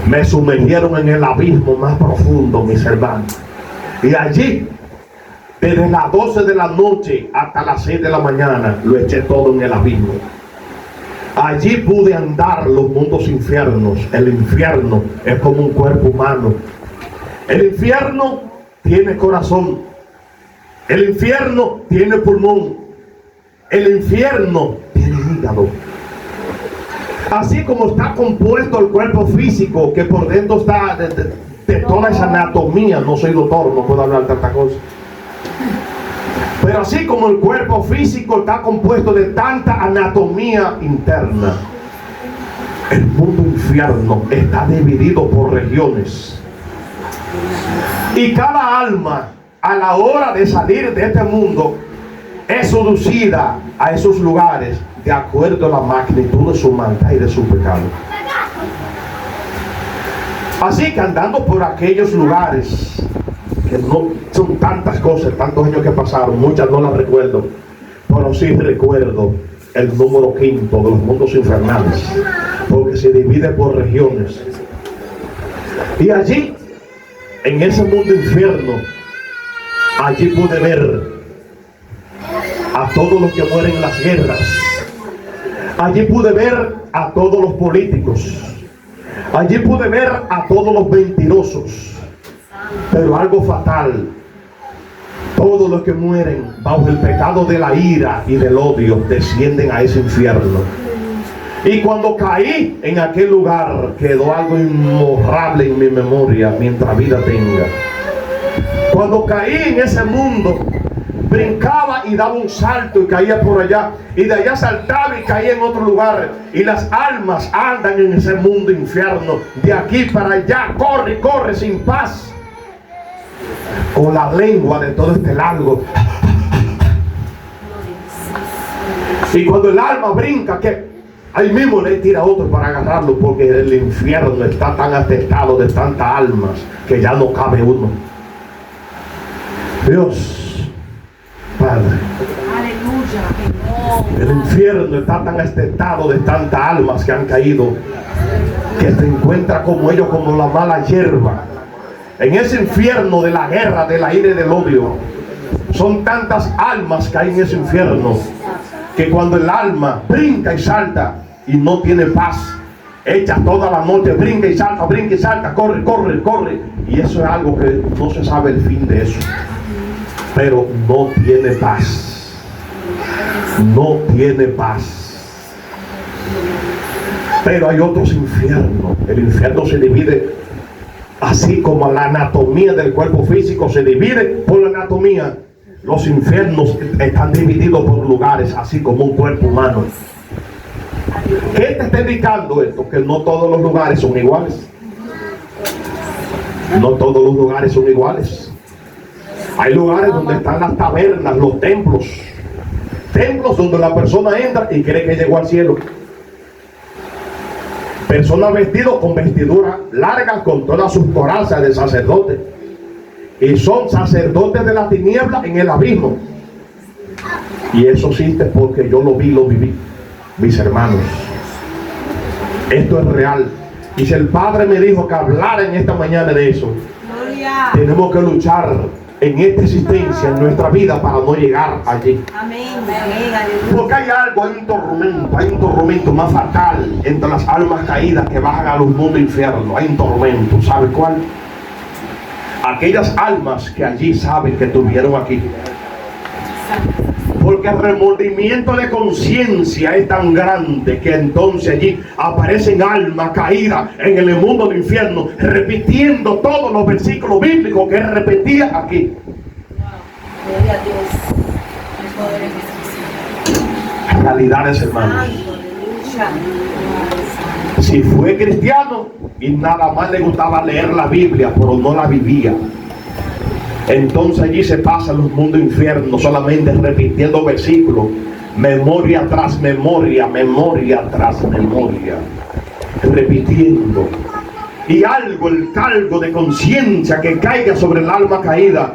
me sumergieron en el abismo más profundo, mis hermanos. Y allí, desde las 12 de la noche hasta las 6 de la mañana, lo eché todo en el abismo. Allí pude andar los mundos infiernos. El infierno es como un cuerpo humano. El infierno tiene corazón. El infierno tiene pulmón. El infierno tiene hígado. Así como está compuesto el cuerpo físico, que por dentro está de toda esa anatomía. No soy doctor, no puedo hablar de tanta cosa. Pero así como el cuerpo físico está compuesto de tanta anatomía interna, el mundo infierno está dividido por regiones. Y cada alma a la hora de salir de este mundo, es seducida a esos lugares de acuerdo a la magnitud de su maldad y de su pecado. Así que andando por aquellos lugares, que no son tantas cosas, tantos años que pasaron, muchas no las recuerdo, pero sí recuerdo el número 5 de los mundos infernales, porque se divide por regiones. Y allí, en ese mundo infierno, allí pude ver a todos los que mueren en las guerras. Allí pude ver a todos los políticos. Allí pude ver a todos los mentirosos. Pero algo fatal: todos los que mueren bajo el pecado de la ira y del odio descienden a ese infierno. Y cuando caí en aquel lugar, quedó algo imborrable en mi memoria mientras vida tenga. Cuando caí en ese mundo, brincaba y daba un salto y caía por allá, y de allá saltaba y caía en otro lugar. Y las almas andan en ese mundo infierno, de aquí para allá, corre, corre sin paz, con la lengua de todo este largo. Y cuando el alma brinca, que ahí mismo le tira otro para agarrarlo, porque el infierno está tan atestado de tantas almas que ya no cabe uno. Dios Padre, el infierno está tan atestado de tantas almas que han caído, que se encuentra como ellos, como la mala hierba. En ese infierno de la guerra, de la ira y del odio, son tantas almas que hay en ese infierno, que cuando el alma brinca y salta y no tiene paz, echa toda la noche, brinca y salta, corre, corre, corre, y eso es algo que no se sabe el fin de eso, pero no tiene paz, no tiene paz. Pero hay otros infiernos. El infierno se divide así como la anatomía del cuerpo físico se divide por la anatomía. Los infiernos están divididos por lugares, así como un cuerpo humano. ¿Qué te está indicando esto? Que no todos los lugares son iguales. No todos los lugares son iguales. Hay lugares donde están las tabernas, los templos. Templos donde la persona entra y cree que llegó al cielo. Personas vestidos con vestiduras largas, con todas sus corazas de sacerdote. Y son sacerdotes de la tiniebla en el abismo. Y eso existe porque yo lo vi, lo viví, mis hermanos. Esto es real. Y si el Padre me dijo que hablara en esta mañana de eso, tenemos que luchar en esta existencia, en nuestra vida, para no llegar allí. Porque hay algo, hay un tormento más fatal entre las almas caídas que bajan a los mundos infiernos. Hay un tormento, ¿sabe cuál? Aquellas almas que allí saben que estuvieron aquí. Porque el remordimiento de conciencia es tan grande que entonces allí aparecen almas caídas en el mundo del infierno, repitiendo todos los versículos bíblicos que él repetía aquí. Realidades, hermanos. Si fue cristiano y nada más le gustaba leer la Biblia, pero no la vivía, entonces allí se pasan los mundos infiernos solamente repitiendo versículos, memoria tras memoria, memoria tras memoria, repitiendo. Y algo, el cargo de conciencia que caiga sobre el alma caída,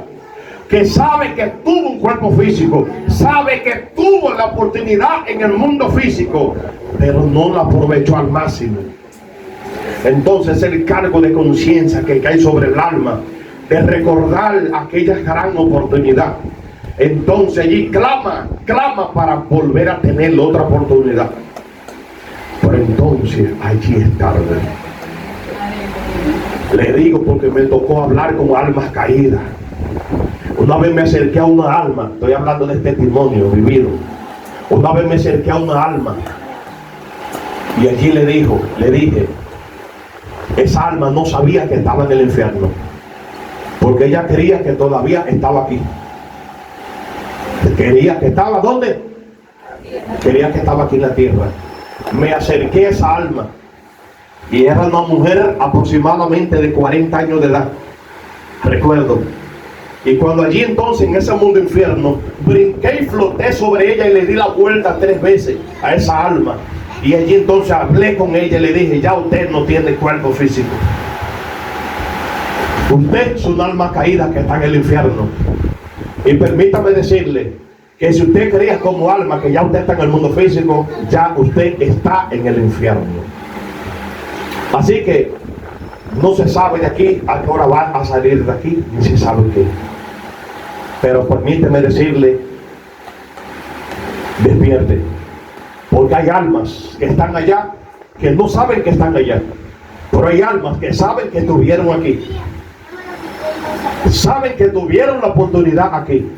que sabe que tuvo un cuerpo físico, sabe que tuvo la oportunidad en el mundo físico, pero no la aprovechó al máximo. Entonces el cargo de conciencia que cae sobre el alma, de recordar aquella gran oportunidad, entonces allí clama para volver a tener otra oportunidad. Pero entonces allí es tarde. Le digo porque me tocó hablar con almas caídas. Una vez me acerqué a una alma, estoy hablando de testimonio vivido. Una vez me acerqué a una alma y allí le dije, esa alma no sabía que estaba en el infierno, porque ella creía que todavía estaba aquí. Quería que estaba, ¿dónde? Quería que estaba aquí en la tierra. Me acerqué a esa alma y era una mujer aproximadamente de 40 años de edad. Recuerdo, Y cuando allí entonces en ese mundo infierno brinqué y floté sobre ella y le di la vuelta 3 veces a esa alma. Y allí entonces hablé con ella y le dije, ya usted no tiene cuerpo físico. Usted es un alma caída que está en el infierno. Y permítame decirle que si usted creía como alma que ya usted está en el mundo físico, ya usted está en el infierno. Así que no se sabe de aquí a qué hora va a salir de aquí, ni se sabe qué. Pero permíteme decirle, despierte. Porque hay almas que están allá, que no saben que están allá. Pero hay almas que saben que estuvieron aquí. Saben que tuvieron la oportunidad aquí.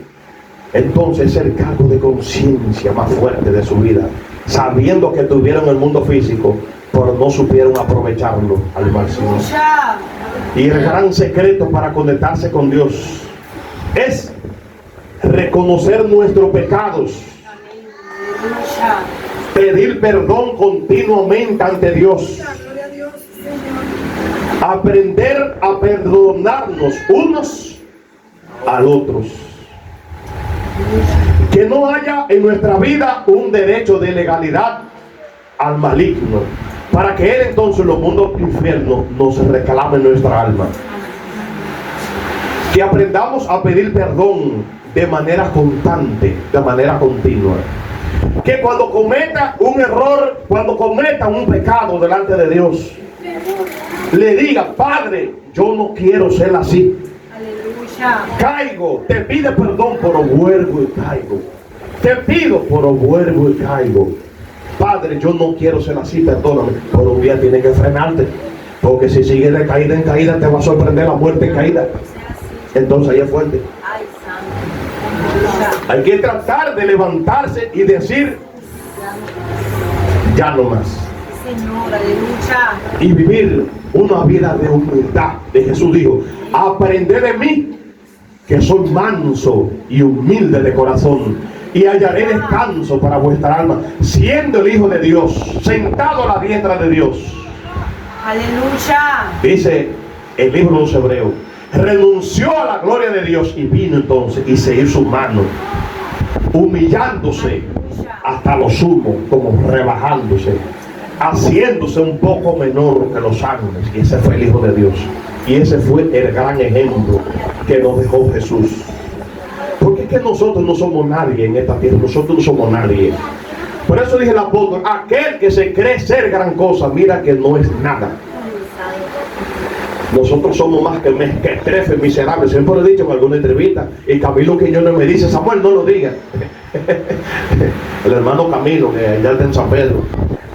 Entonces es el cargo de conciencia más fuerte de su vida, sabiendo que tuvieron el mundo físico, pero no supieron aprovecharlo al máximo. Y el gran secreto para conectarse con Dios es reconocer nuestros pecados, pedir perdón continuamente ante Dios, aprender a perdonarnos unos al otros, que no haya en nuestra vida un derecho de legalidad al maligno, para que él entonces los mundos infiernos nos reclame nuestra alma. Que aprendamos a pedir perdón de manera constante, de manera continua. Que cuando cometa un error, cuando cometa un pecado delante de Dios, le diga, Padre, yo no quiero ser así. Caigo, te pide perdón, pero vuelvo y caigo. Te pido, pero vuelvo y caigo. Padre, yo no quiero ser así, perdóname. Pero un día tienes que frenarte, porque si sigues de caída en caída, te va a sorprender la muerte en caída. Entonces ahí es fuerte. Hay que tratar de levantarse y decir, ya no más. Y vivir una vida de humildad. De Jesús dijo, aprended de mí, que soy manso y humilde de corazón, y hallaré descanso para vuestra alma, siendo el Hijo de Dios, sentado a la diestra de Dios. Aleluya. Dice el libro de los Hebreos, renunció a la gloria de Dios y vino entonces y se hizo humano, humillándose hasta lo sumo, como rebajándose, haciéndose un poco menor que los ángeles. Y ese fue el Hijo de Dios. Y ese fue el gran ejemplo que nos dejó Jesús. Porque es que nosotros no somos nadie en esta tierra. Nosotros no somos nadie. Por eso dije el apóstol, aquel que se cree ser gran cosa, mira que no es nada. Nosotros somos más que trefes miserables. Siempre lo he dicho en alguna entrevista. Y Camilo Quiñones me dice, Samuel, no lo digas. El hermano Camilo, que allá está en San Pedro.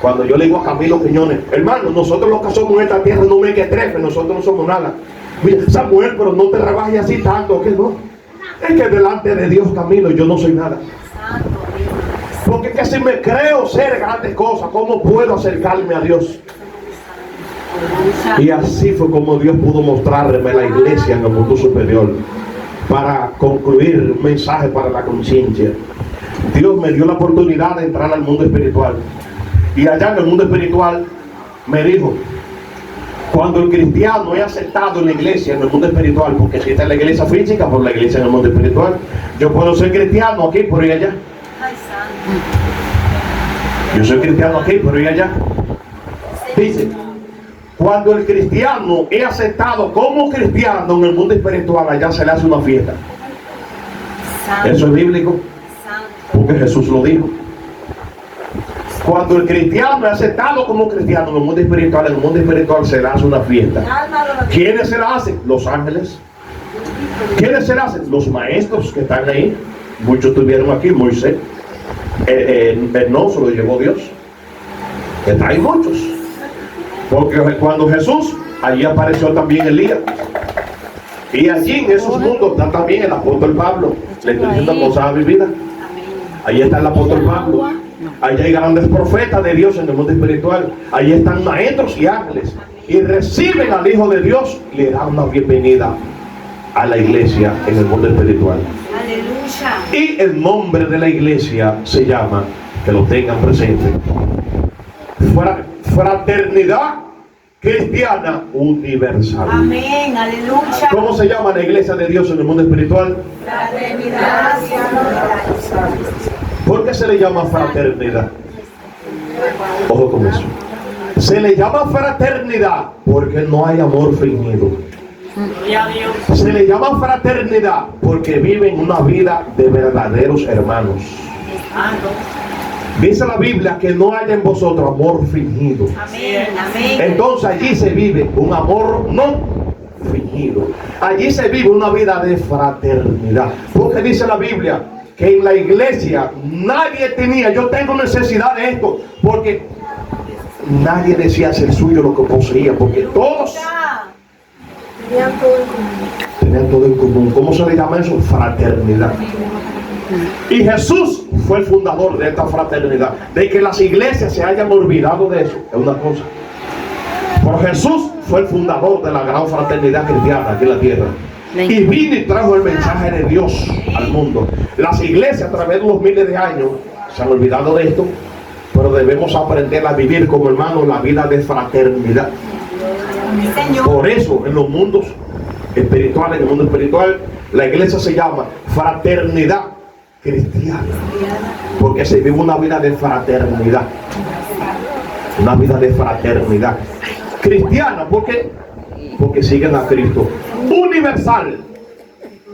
Cuando yo le digo a Camilo Quiñones, hermano, nosotros los que somos en esta tierra no me que trefe, nosotros no somos nada. Mira, Samuel, pero no te rebajes así tanto, que no. Es que delante de Dios, Camilo, yo no soy nada. Porque es que si me creo ser grandes cosas, ¿cómo puedo acercarme a Dios? Y así fue como Dios pudo mostrarme la iglesia en el mundo superior. Para concluir, un mensaje para la conciencia. Dios me dio la oportunidad de entrar al mundo espiritual. Y allá en el mundo espiritual me dijo, cuando el cristiano es aceptado en la iglesia, en el mundo espiritual, porque si está en la iglesia física, por la iglesia en el mundo espiritual, yo puedo ser cristiano aquí, pero y allá. Yo soy cristiano aquí, pero y allá. Dice, cuando el cristiano es aceptado como cristiano en el mundo espiritual, allá se le hace una fiesta. Eso es bíblico, porque Jesús lo dijo. Cuando el cristiano es aceptado como cristiano en el mundo espiritual se le hace una fiesta. ¿Quiénes se la hacen? Los ángeles. ¿Quiénes se la hacen? Los maestros que están ahí. Muchos estuvieron aquí, Moisés. No se lo llevó Dios. Están ahí muchos. Porque cuando Jesús, allí apareció también Elías. Y allí en esos mundos está también el apóstol Pablo. Le estoy diciendo cosas vividas. Allí está el apóstol Pablo. Allí hay grandes profetas de Dios en el mundo espiritual. Allí están maestros y ángeles. Y reciben al Hijo de Dios y le dan una bienvenida a la iglesia en el mundo espiritual. Aleluya. Y el nombre de la iglesia se llama, que lo tengan presente, Fraternidad cristiana universal. Amén, aleluya. ¿Cómo se llama la iglesia de Dios en el mundo espiritual? Fraternidad. ¿Por qué se le llama fraternidad? Ojo con eso. Se le llama fraternidad porque no hay amor fingido. Se le llama fraternidad porque viven una vida de verdaderos hermanos. Dice la Biblia que no haya en vosotros amor fingido. Amén, amén. Entonces allí se vive un amor no fingido. Allí se vive una vida de fraternidad. Porque dice la Biblia que en la iglesia nadie tenía, yo tengo necesidad de esto, porque nadie decía ser suyo lo que poseía, porque todos tenían todo en común. ¿Cómo se le llama eso? Fraternidad. Y Jesús fue el fundador de esta fraternidad. De que las iglesias se hayan olvidado de eso es una cosa, pero Jesús fue el fundador de la gran fraternidad cristiana aquí en la tierra, y vino y trajo el mensaje de Dios al mundo. Las iglesias a través de los miles de años se han olvidado de esto, pero debemos aprender a vivir como hermanos la vida de fraternidad. Por eso en los mundos espirituales, en el mundo espiritual, la iglesia se llama fraternidad cristiana, porque se vive una vida de fraternidad. Una vida de fraternidad cristiana, porque siguen a Cristo. Universal,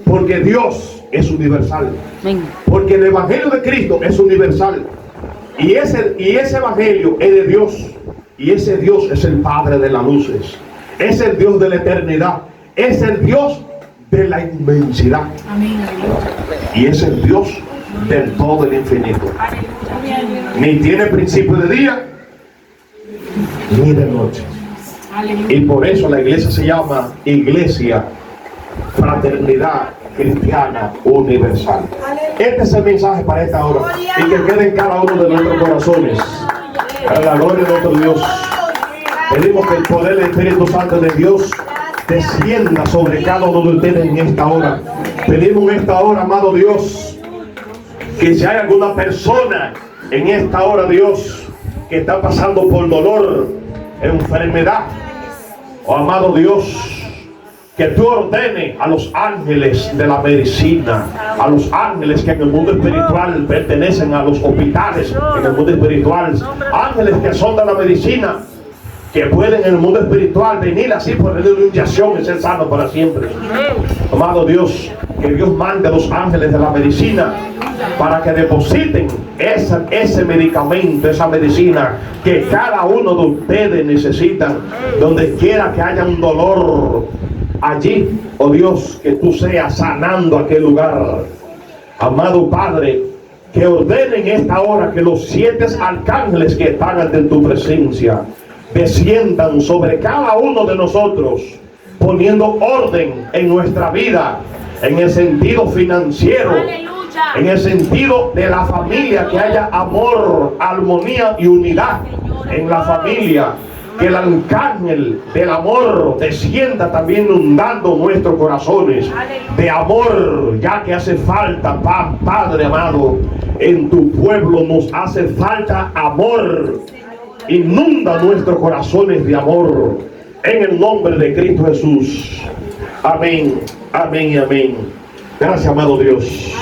porque Dios es universal, porque el evangelio de Cristo es universal, y ese evangelio es de Dios, y ese Dios es el Padre de las luces, es el Dios de la eternidad, es el Dios de la inmensidad, y es el Dios del todo el infinito. Ni tiene principio de día ni de noche. Y por eso la iglesia se llama Iglesia Fraternidad Cristiana Universal. Este es el mensaje para esta hora, y que quede en cada uno de nuestros corazones, para la gloria de nuestro Dios. Pedimos que el poder del Espíritu Santo de Dios descienda sobre cada uno de ustedes en esta hora. Pedimos en esta hora, amado Dios, que si hay alguna persona en esta hora, Dios, que está pasando por dolor, enfermedad, oh amado Dios, que tú ordenes a los ángeles de la medicina, a los ángeles que en el mundo espiritual pertenecen a los hospitales, en el mundo espiritual, ángeles que son de la medicina, que pueden en el mundo espiritual venir así por medio de una inyección y ser sanos para siempre. Amado Dios, que Dios mande a los ángeles de la medicina para que depositen ese medicamento, esa medicina que cada uno de ustedes necesitan, donde quiera que haya un dolor allí, oh Dios, que tú seas sanando aquel lugar. Amado Padre, que ordenen esta hora que los 7 arcángeles que están ante tu presencia desciendan sobre cada uno de nosotros, poniendo orden en nuestra vida, en el sentido financiero, en el sentido de la familia, que haya amor, armonía y unidad en la familia. Que el arcángel del amor descienda también inundando nuestros corazones de amor, ya que hace falta, Padre amado, en tu pueblo nos hace falta amor. Inunda nuestros corazones de amor, en el nombre de Cristo Jesús. Amén, amén y amén. Gracias, amado Dios.